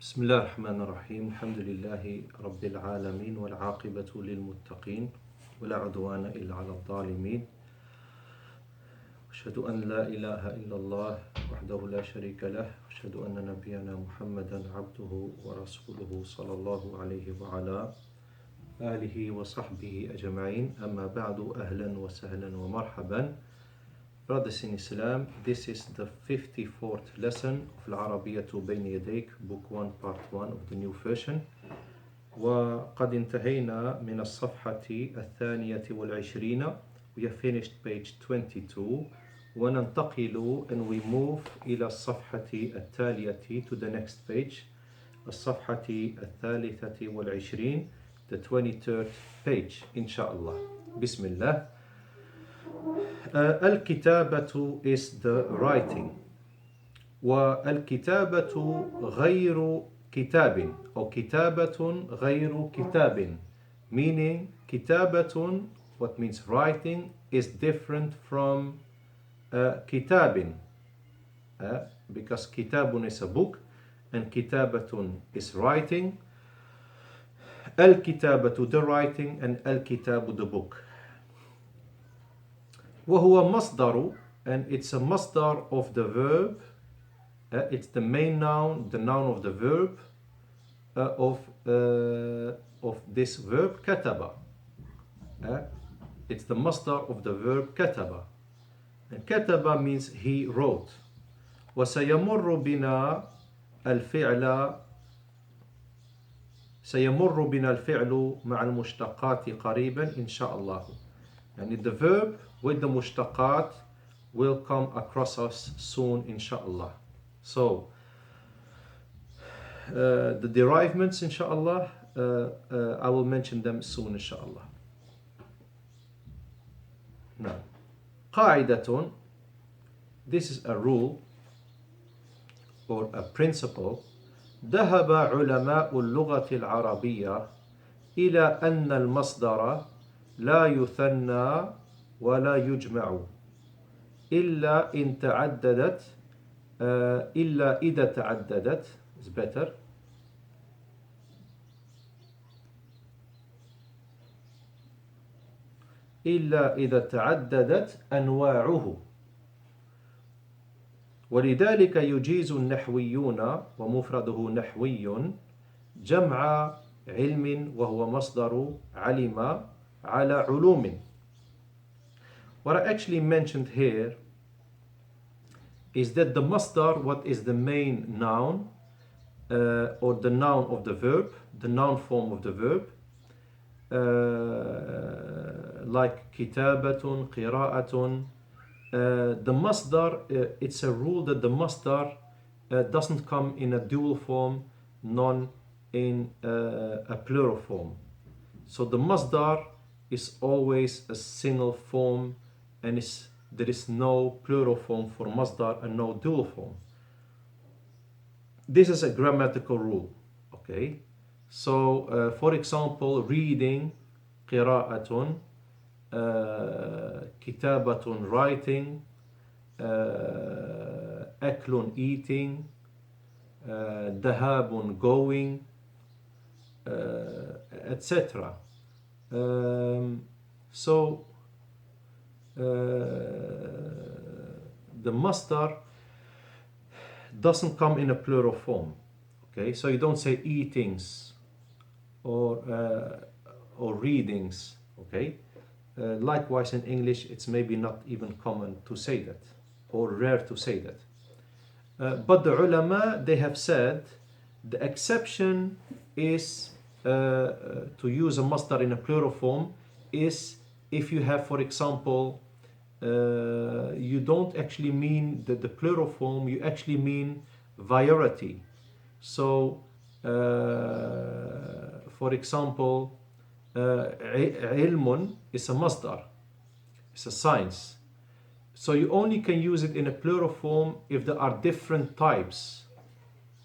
بسم الله الرحمن الرحيم الحمد لله رب العالمين والعاقبة للمتقين ولا عدوان إلا على الظالمين أشهد أن لا إله إلا الله وحده لا شريك له أشهد أن نبينا محمدا عبده ورسوله صلى الله عليه وعلى آله وصحبه أجمعين أما بعد أهلا وسهلا ومرحبا. Brothers in Islam, this is the 54th lesson of Arabiyyah to Bayna Yadayk, book 1 part 1 of the new version. وقد انتهينا من الصفحة الثانية والعشرين. We have finished page 22. وننتقل and we move إلى الصفحة التالية to the next page. الصفحة الثالثة والعشرين, the 23rd page إن شاء الله. بسم الله. الكتابة is the writing. والكتابة غير كتاب أو كتابة غير كتاب, meaning كتابة, what means writing, is different from كتاب, because كتاب is a book and كتابة is writing. الكتابة the writing and الكتاب the book. وهو مصدر, and it's a masdar of the verb, it's the main noun, the noun of the verb of this verb كتب. It's the masdar of the verb كتب, and كتب means he wrote. وسيمر بنا الفعل سيمر بنا الفعل مع المشتقات قريبا إن شاء الله. And the verb with the mushtaqat will come across us soon inshallah. So the derivements inshallah, I will mention them soon inshallah. Now, قاعدة, this is a rule or a principle. ذهب علماء اللغة العربية إلى أن المصدر لا يثنى ولا يجمع إلا إن تعددت إلا إذا تعددت, is better. إلا إذا تعددت أنواعه. ولذلك يجيز النحويون ومفرده نحوي جمع علم وهو مصدر علم على علوم. What I actually mentioned here is that the masdar, what is the main noun or the noun of the verb, the noun form of the verb, like kitabatun, qira'atun, the masdar, it's a rule that the masdar doesn't come in a dual form, nor in a plural form. So the masdar is always a single form, and there is no plural form for masdar and no dual form. This is a grammatical rule. Okay, so for example, reading, qira'atun, kitabatun, writing, aklun, eating, dahabun, going, etc. So the masdar doesn't come in a plural form. Okay, so you don't say eatings or readings. Okay, likewise in English it's maybe not even common to say that or rare to say that. But the ulama, they have said the exception is to use a masdar in a plural form is if you have, for example, you don't actually mean the plural form, you actually mean variety. So for example, ilmun is a masdar, it's a science. So you only can use it in a plural form if there are different types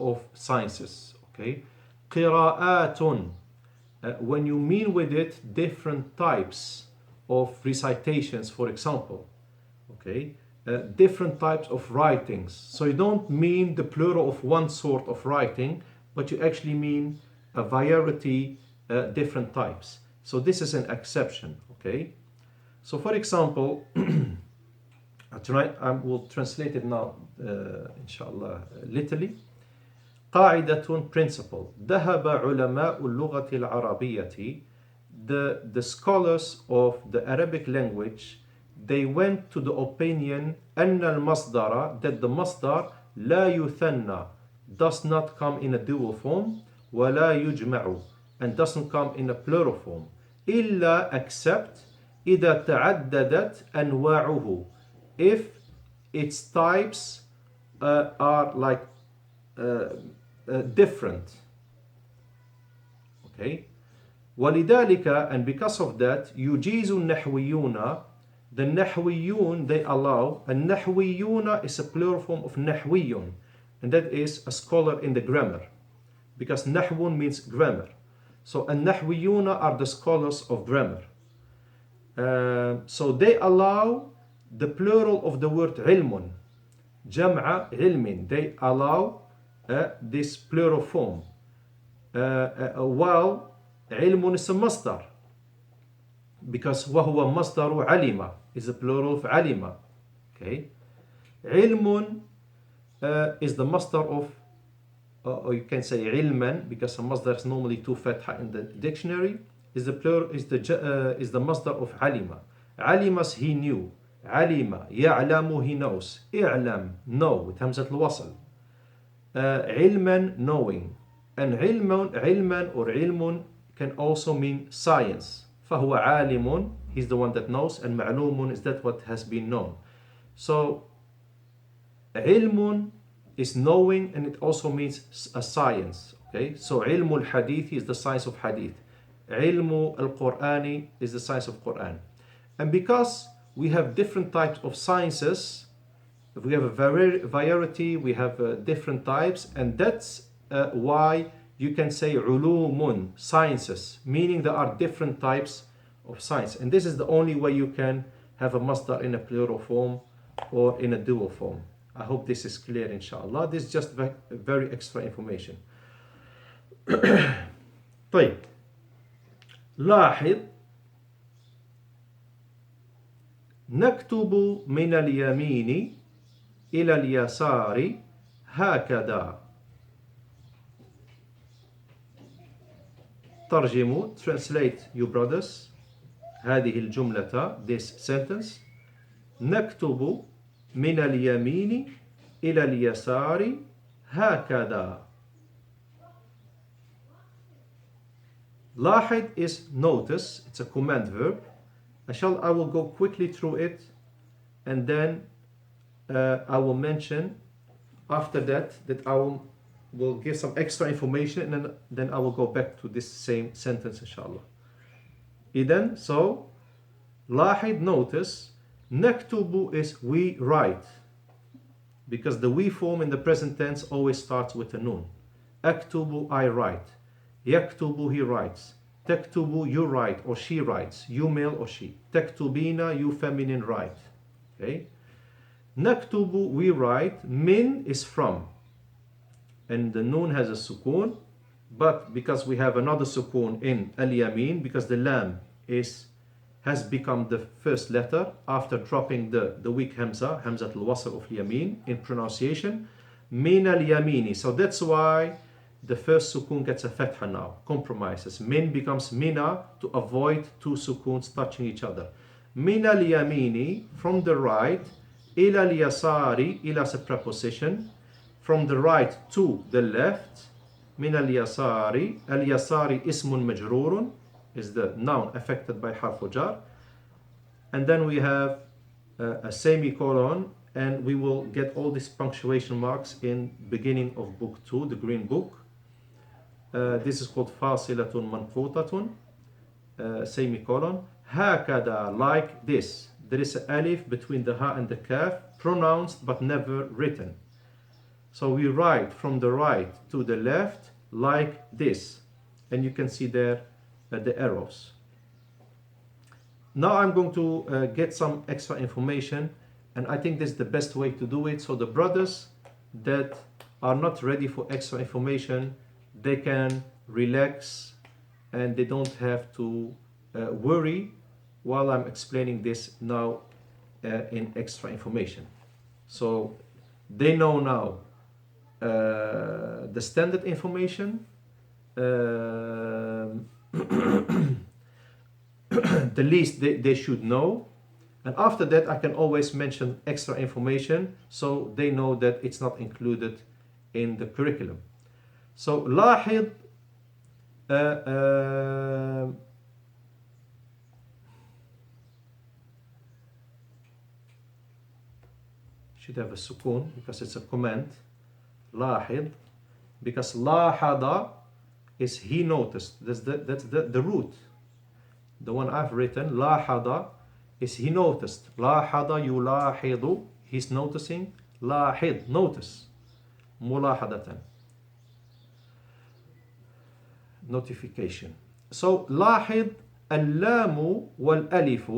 of sciences. Okay, qira'atun, when you mean with it different types of recitations, for example, okay, different types of writings. So you don't mean the plural of one sort of writing, but you actually mean a variety, different types. So this is an exception, okay? So for example, I will translate it now, inshallah, literally. قاعدة principle ذهب علماء اللغة العربية, the scholars of the Arabic language, they went to the opinion أن المصدر, that the masdar لا يثنى, does not come in a dual form, ولا يجمع, and doesn't come in a plural form, إلا except إذا تعددت أنواعه, if its types are like different. Okay. ولذلك, and because of that, يجيز النحويون, the نحويون, they allow, and نحويون is a plural form of نحوي, and that is a scholar in the grammar, because نحو means grammar. So النحويون are the scholars of grammar. So they allow the plural of the word علم, جمع علم, they allow this plural form, while علم is a masdar, because وهو مصدر علم is a plural of علم. Okay, علم is the masdar of, or you can say علما, because a masdar is normally two fatha in the dictionary, is the plural, is the masdar of علم. علم is he knew, علم يعلم he knows, اعلم know with همزة الوصل, علما knowing, and علما or علم can also mean science. فهو عالم, he's the one that knows, and معلوم is that what has been known. So علم is knowing, and it also means a science. Okay, so علم الحديث is the science of hadith, علم القرآن is the science of Quran. And because we have different types of sciences, if we have a variety, we have different types, and that's why you can say علوم, sciences, meaning there are different types of science. And this is the only way you can have a masdar in a plural form or in a dual form. I hope this is clear, inshallah. This is just very extra information. طيب, لاحظ نكتب من اليمين إلى اليسار هكذا. ترجموا, translate, you brothers, هذه الجملة, this sentence. نكتب من اليمين إلى اليسار هكذا. لاحظ is notice, it's a command verb. I will go quickly through it, and then I will mention after that I will give some extra information, and then I will go back to this same sentence, inshallah. Then, so لاحظ, notice, نكتب is we write, because the we form in the present tense always starts with a noon. أكتب, I write. يكتب, he writes. تكتب, you write or she writes, you male or she. تكتبين, you feminine write. Okay. نكتب, we write. Min is from, and the noon has a sukoon, but because we have another sukoon in al-yamin, because the lam has become the first letter after dropping the weak hamza, hamzat al-wasl of yamin in pronunciation, min al-yamini. So that's why the first sukoon gets a fatha now, compromises. Min becomes mina to avoid two sukoons touching each other. Min al-yamini, from the right, ila al-yasari, ila is a preposition, from the right to the left. Min al-yasari, al-yasari ismun majrurun, is the noun affected by harfu jar. And then we have a semicolon, and we will get all these punctuation marks in beginning of book 2, the green book. This is called fasilatun manqutatun, semicolon. Hakada, like this. There is an alif between the ha and the kaf, pronounced but never written. So we write from the right to the left like this, and you can see there the arrows. Now I'm going to get some extra information, and I think this is the best way to do it. So the brothers that are not ready for extra information, they can relax and they don't have to worry while I'm explaining this now in extra information. So they know now the standard information, the least they should know, and after that I can always mention extra information so they know that it's not included in the curriculum. So لاحظ should have a sukun because it's a command. لاحظ, because لاحظ is he noticed. That's the root. The one I've written, لاحظ, is he noticed. لاحظ يلاحظ, he's noticing. لاحظ, notice. ملاحظة, notification. So لاحظ اللام والألف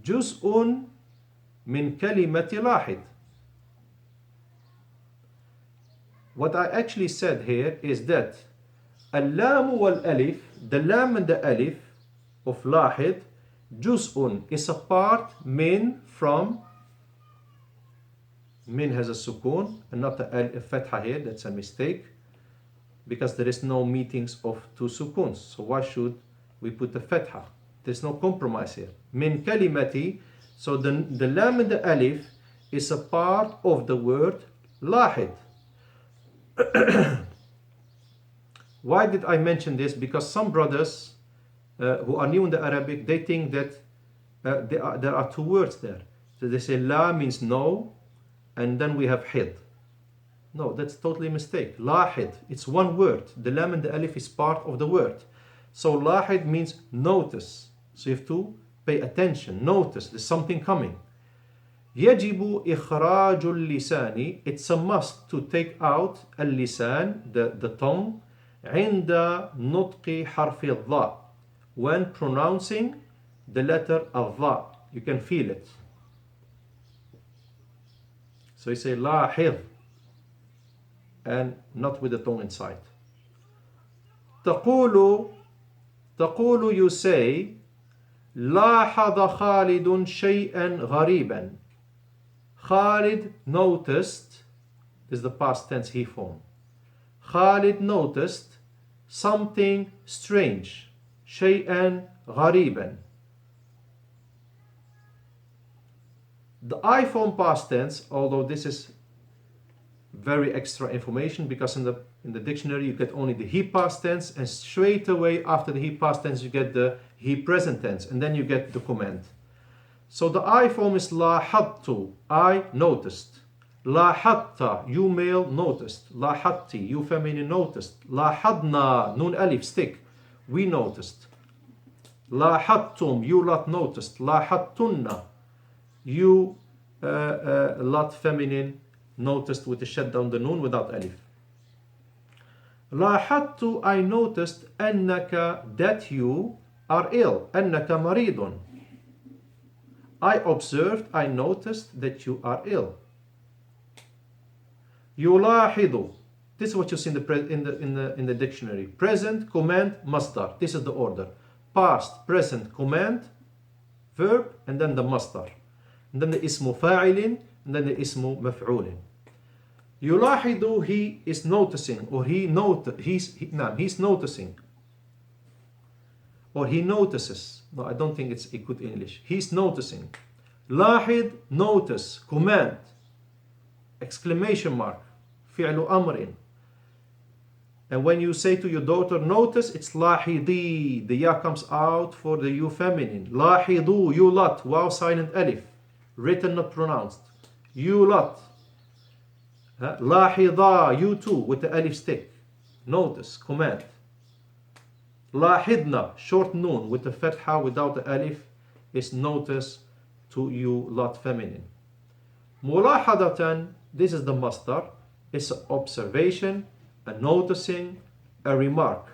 جزء من كلمة لاحظ. What I actually said here is that اللام والألف, the lam and the alif of لاحظ, جزء is a part, min, from. Min has a sukun and not a fatha here. That's a mistake because there is no meetings of two sukuns. So why should we put the fatha? There's no compromise here. Min kalimati. So the lam and the alif is a part of the word lahid. Why did I mention this? Because some brothers who are new in the Arabic, they think that there are two words there. So they say la means no, and then we have hid. No, that's totally a mistake. Lahid, it's one word. The lam and the alif is part of the word. So lahid means notice. So you have to pay attention, notice, there's something coming. يجب إخراج اللسان, it's a must to take out اللسان, the tongue, عند نطق حرف الضاء, when pronouncing the letter الضاء. You can feel it. So you say لاحظ, and not with the tongue inside. تقول, you say لاحظ خالد شيئا غريبا. Khalid noticed, this is the past tense he form. Khalid noticed something strange. شيئا غريبا. The I form past tense, although this is very extra information because in the dictionary you get only the he past tense, and straight away after the he past tense you get the he present tense, and then you get the command. So the I form is لاحظت, I noticed. لاحظت, you male noticed. لاحظتي, you feminine noticed. لاحظنا, nun alif stick, we noticed. لاحظتم, you lot noticed. لاحظتن, you lot feminine noticed with the shut down the noon without alif. لاحظت, I noticed أنك, that you are ill. أنك مريض. I observed, I noticed that you are ill. يلاحظ, this is what you see in the dictionary. Present, command, masdar. This is the order. Past, present, command, verb, and then the masdar. And then the ismu fa'ilin, and then the ismu maf'ulin. يلاحظ, he is noticing, or he's noticing, or he notices. No, I don't think it's a good English. He's noticing. لاحظ, notice, command, exclamation mark, فعل أمر. And when you say to your daughter notice, it's لاحظي. The ya comes out for the you feminine. لاحظوا, you lot, wow silent alif, written not pronounced. You lot. لاحظا, you too, with the alif stick. Notice, command. لاحظنا, short noon with the fatha without the alif, is notice to you lot feminine. ملاحظة, this is the masdar, it's an observation, a noticing, a remark.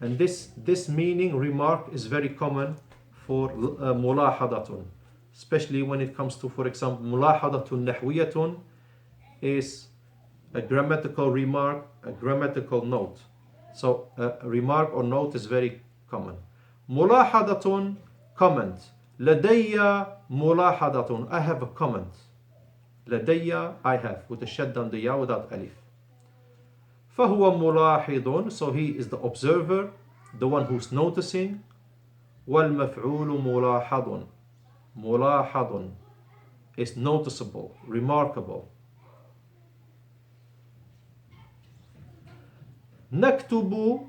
And this meaning, remark, is very common for ملاحظة, especially when it comes to, for example, ملاحظة نحوية is a grammatical remark, a grammatical note. So a remark or note is very common. ملاحظة, comment. لدي ملاحظة, I have a comment. لدي, I have, with a shadda on the ya without alif. فهو ملاحظ, so he is the observer, the one who's noticing. والمفعول ملاحظ. ملاحظ is noticeable, remarkable. نكتب,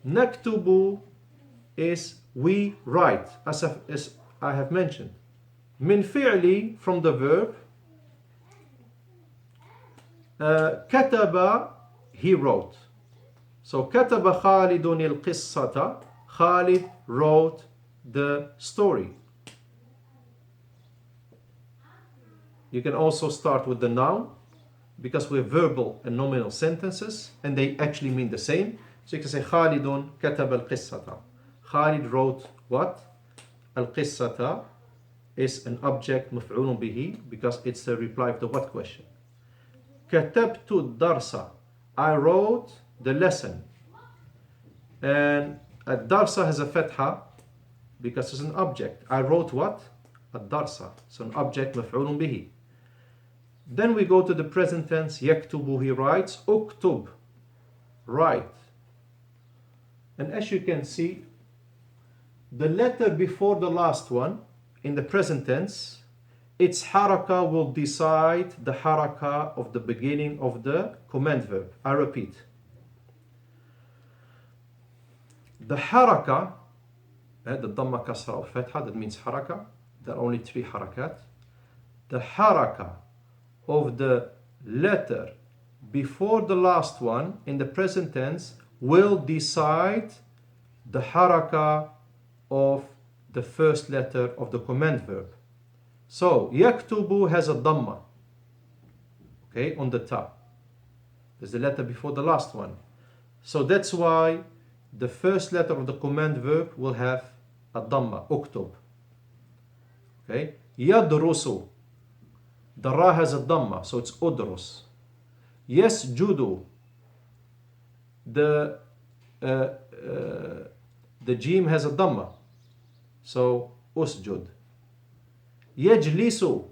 نكتب is we write, as I have mentioned. من فعل, from the verb. كتب, he wrote. So كتب خالد القصة, Khalid wrote the story. You can also start with the noun, because we have verbal and nominal sentences and they actually mean the same. So you can say خالد كتب القصة. Khalid wrote what? القصة is an object مفعول به because it's the reply of the what question. كتبت الدرس, I wrote the lesson. And الدرس has a fatha because it's an object. I wrote what? الدرس. So an object مفعول به. Then we go to the present tense. يكتب, he writes. اكتب, write. And as you can see, the letter before the last one in the present tense, its haraka will decide the haraka of the beginning of the command verb. I repeat. The haraka, the dhamma, kasra or fatha, that means haraka. There are only 3 harakat. The haraka of the letter before the last one in the present tense will decide the haraka of the first letter of the command verb. So yaktubu has a dhamma, okay, on the top. There's the letter before the last one. So that's why the first letter of the command verb will have a dhamma, uktub. Okay, yadrusu, the ra has a dhamma, so it's udrus. Yasjudu, the jim has a dhamma, so usjud. Yajlisu,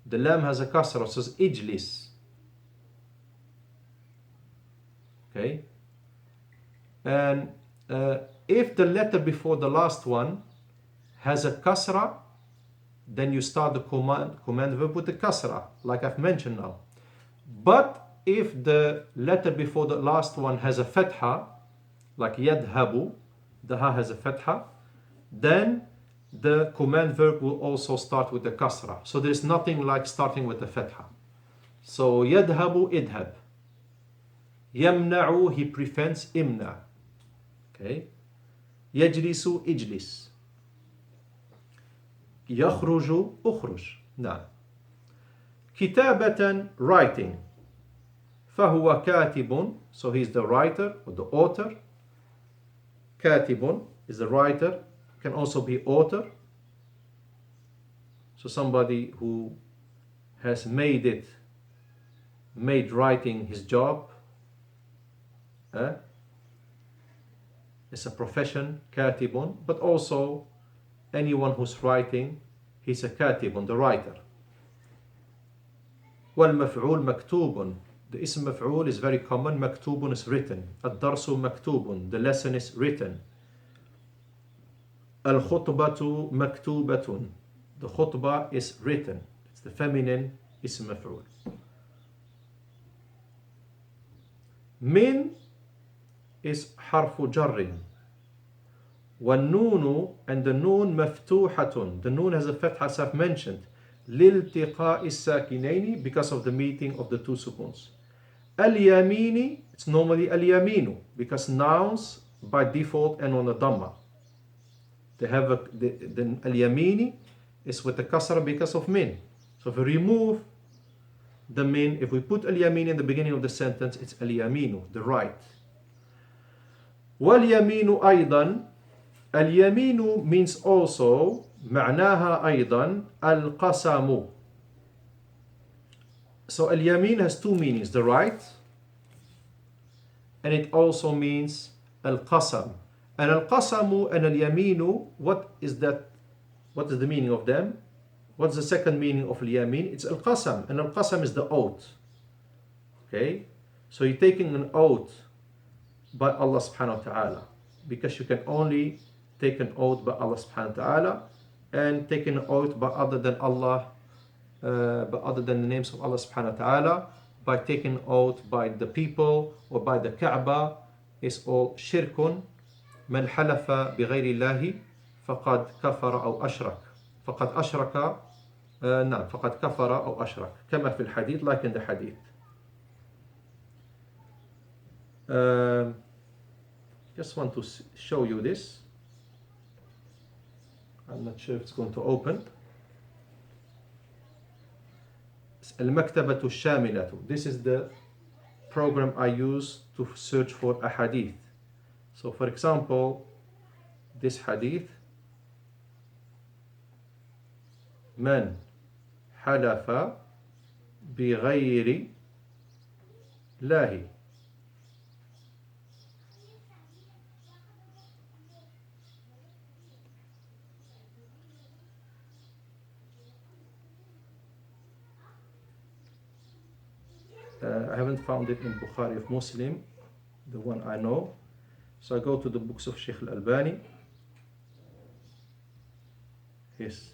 the lam has a kasra, so it's ijlis. Okay, and if the letter before the last one has a kasra, then you start the command verb with the kasra, like I've mentioned now. But if the letter before the last one has a fatha, like yadhabu, the ha has a fatha, then the command verb will also start with the kasra. So there's nothing like starting with the fatha. So yadhabu, idhab. Yamna'u, he prevents, imna. Okay. Yajlisu, ijlis. يخرج أخرج. نعم. كتابة, writing. فهو كاتب, so he's the writer or the author. كاتب is the writer, can also be author. So somebody who has made writing his job. It's a profession, كاتب, but also anyone who's writing, he's a katibun, the writer. والمفعول مكتوب, the ism maf'ul is very common. مكتوب is written. الدرس مكتوب, the lesson is written. الخطبة مكتوبة, the khutbah is written. It's the feminine ism maf'ul. من is حرف جر. والنون, and the noon مفتوحة, the noon has a fatha as I've mentioned, لالتقاء الساكنين, because of the meeting of the 2 sukuns. اليمين, it's normally اليمين, because nouns by default end on a dhamma. They have the اليمين is with the kasra because of min. So if we remove the min, if we put اليمين in the beginning of the sentence, it's اليمين, the right. واليمين أيضا, اليمين means also, معناها أيضا القسم. So al-yamin has two meanings, the right, and it also means al-qasam. And al-qasamu and al-yaminu, what is that? What is the meaning of them? What's the second meaning of al-yamin? It's al-qasam, and al-qasam is the oath. Okay? So you're taking an oath by Allah subhanahu wa ta'ala, because you can only take an oath by Allah subhanahu wa ta'ala, and taking an oath by other than Allah, by other than the names of Allah subhanahu wa ta'ala, by taking an oath by the people or by the Kaaba, is all shirkun. من حلف بغير الله فقد كفر أو أشرك فقد أشرك نعم فقد كفر أو أشرك كما في الحديث, like in the hadith. Just want to show you this. I'm not sure if it's going to open. المكتبة الشاملة. This is the program I use to search for a hadith. So for example, this hadith, من حلف بغير الله. I haven't found it in Bukhari of Muslim, the one I know. So I go to the books of Sheikh al-Albani. Yes.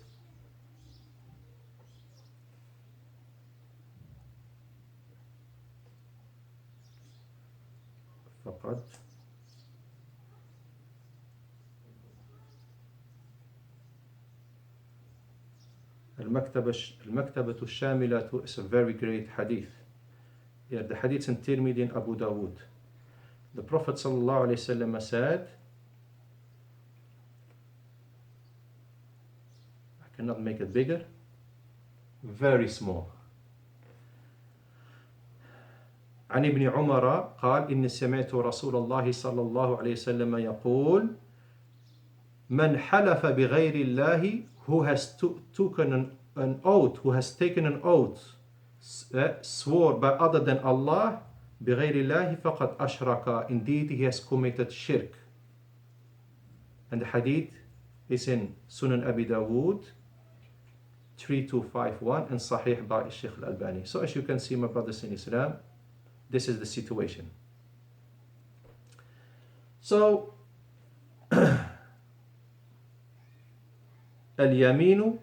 فقد المكتبة الشاملة is a very great hadith. Yeah, the hadith in Tirmidhi and Abu Dawud. The Prophet ﷺ said, I cannot make it bigger, very small. عن ابن عمر قال إني سمعت رسول الله صلى الله عليه وسلم يقول من حلف بغير الله, who has taken an oath, who has taken an oath, swore by other than Allah, بغير الله فقد أشرك, indeed he has committed shirk. And the hadith is in Sunan Abi Dawud 3251 and Sahih by Sheikh al-Albani. So as you can see, my brothers in Islam, this is the situation. So al-yaminu,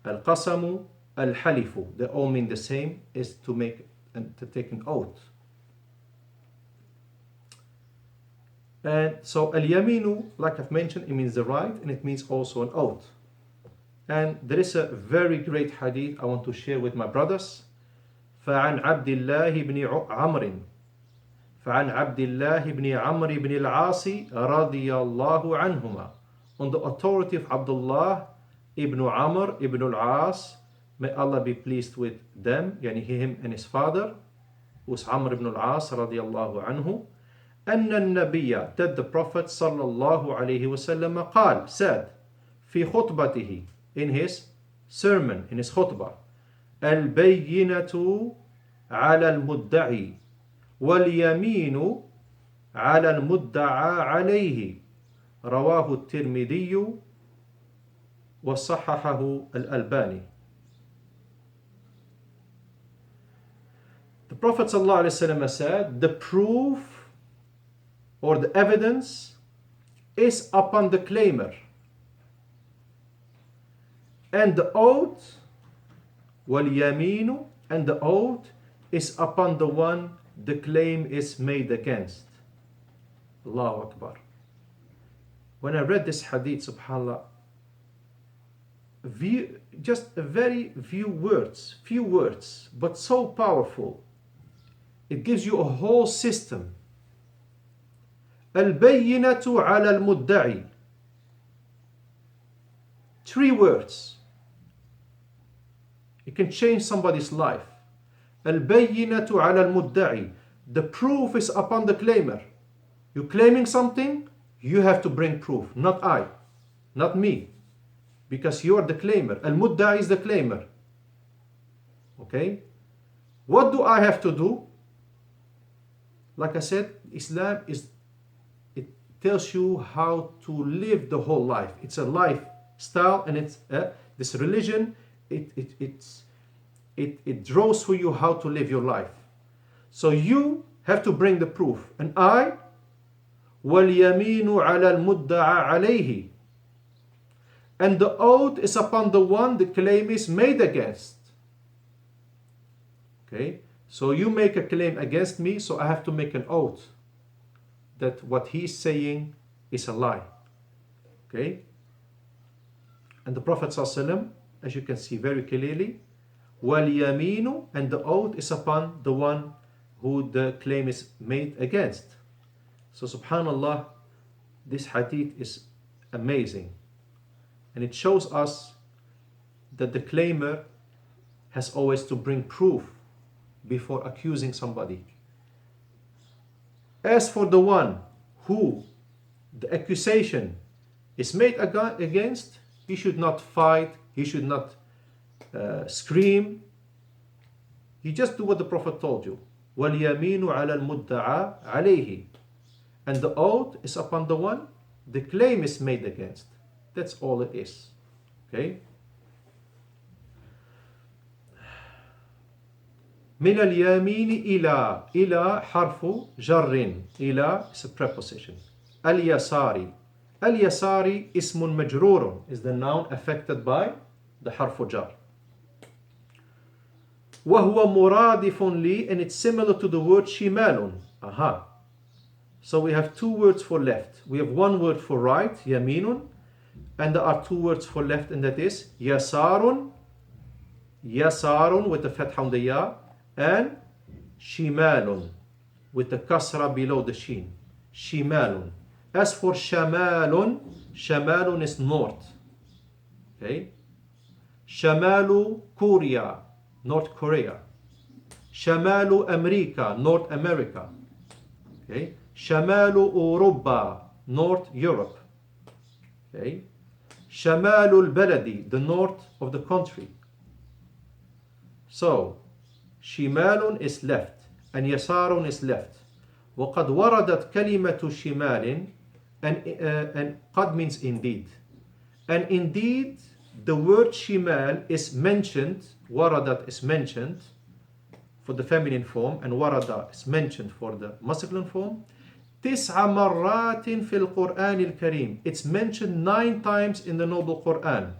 al-qasamu, al-halifu, they all mean the same, is to make and to take an oath. And so al-yaminu, like I've mentioned, it means the right, and it means also an oath. And there is a very great hadith I want to share with my brothers. فعن عبد الله بن عمرو فعن عبد الله بن عمرو بن العاص رضي الله عنهما, on the authority of Abdullah ibn Amr ibn al-As, may Allah be pleased with them, yani him and his father, who's Amr ibn al-As رضي الله عنه, أن النبي, that the Prophet صلى الله عليه وسلم قال, said, في خطبته, in his sermon, in his khutbah, البينة على المدعي واليمين على المدعى عليه, رواه الترمذي وصححه الألباني. The Prophet ﷺ said, the proof or the evidence is upon the claimer, and the oath, وَالْيَمِينُ, and the oath is upon the one the claim is made against. Allahu Akbar. When I read this hadith, subhanAllah, just a very few words, but so powerful. It gives you a whole system. البينة على المدعي. 3 words. It can change somebody's life. البينة على المدعي. The proof is upon the claimer. You're claiming something, you have to bring proof. Not I, not me, because you are the claimer. Al-mudda'i is the claimer. Okay? What do I have to do? Like I said, Islam it tells you how to live the whole life. It's a lifestyle, and it's this religion. It draws for you how to live your life. So you have to bring the proof. And وَالْيَمِينُ عَلَى الْمُدَّعَى عَلَيْهِ. And the oath is upon the one the claim is made against. Okay, so you make a claim against me, so I have to make an oath that what he's saying is a lie. Okay, and the Prophet ﷺ, as you can see very clearly, وَالْيَمِينُ, and the oath is upon the one who the claim is made against. So subhanallah, this hadith is amazing, and it shows us that the claimer has always to bring proof before accusing somebody. As for the one who the accusation is made against, he should not fight, he should not scream. You just do what the Prophet told you. وَالْيَمِينُ عَلَى الْمُدَّعَى عَلَيْهِ. And the oath is upon the one the claim is made against. That's all it is. Okay? من اليمين إلى حرف جر. إلى is a preposition. اليساري. اليساري اسم مجرور is the noun affected by the حرف جر. وهو مرادف لي, and it's similar to the word شمال. Aha. So we have two words for left. We have one word for right, يمين, and there are two words for left, and that is يسار. يسار with the fatha on the ya, and shimalun with the kasra below the shin. Shimalun. As for shamalun, shamalun is north. Okay? Shamalu Korea, North Korea. Shamalu America, North America. Okay? Shamalu Europa, North Europe. Okay? Shamalul Baladi, the north of the country. So, shimalun is left, and yasarun is left. وقد وردت كلمة شمال, and قد means indeed. And indeed, the word shimal is mentioned, waradat is mentioned for the feminine form, and warada is mentioned for the masculine form. تسع مرات في القرآن الكريم. It's mentioned 9 times in the Noble Quran.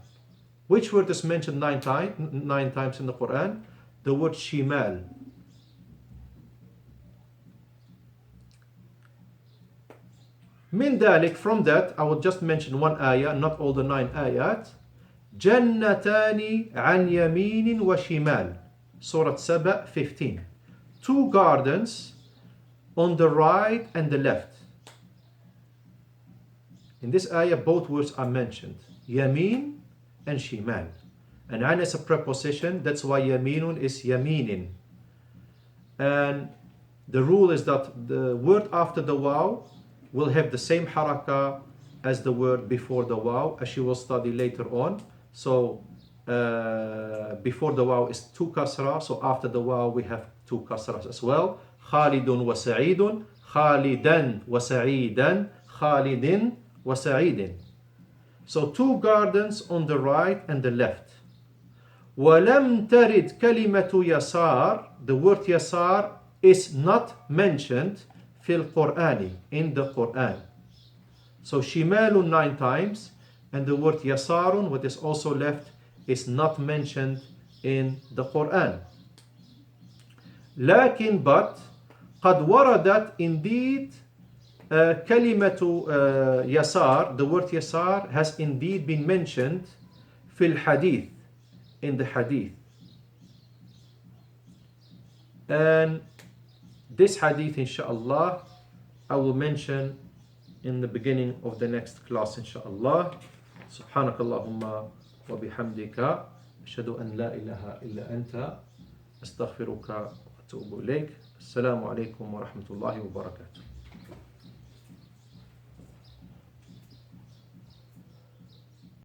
Which word is mentioned 9 times in the Quran? The word shimal. من ذلك, from that, I will just mention one ayah, not all the 9 ayat. جنتان عن يمين وشمال. Surah Saba 15. 2 gardens on the right and the left. In this ayah, both words are mentioned. Yamin and shimal. And an is a preposition, that's why yaminun is yaminin. And the rule is that the word after the waw will have the same haraka as the word before the waw, as you will study later on. So before the waw is 2 kasra, so after the waw we have 2 kasras as well. Khalidun wa sa'idun, Khalidan wa sa'idan, Khalidin wa sa'idin. So 2 gardens on the right and the left. وَلَمْ تَرِدْ كَلِمَةُ يَسَار. The word yasar is not mentioned fil Qur'ani, in the Quran. So shimalun 9 times, and the word yasarun, what is also left, is not mentioned in the Quran. لكن but قد وردت, indeed, كلمة يسار, the word yasar has indeed been mentioned fil hadith, in the hadith. And this hadith, inshallah, I will mention in the beginning of the next class, inshallah. سبحانك اللهم وبحمدك أشهد أن لا إله إلا أنت أستغفرك وأتوب إليك. السلام عليكم ورحمة الله وبركاته.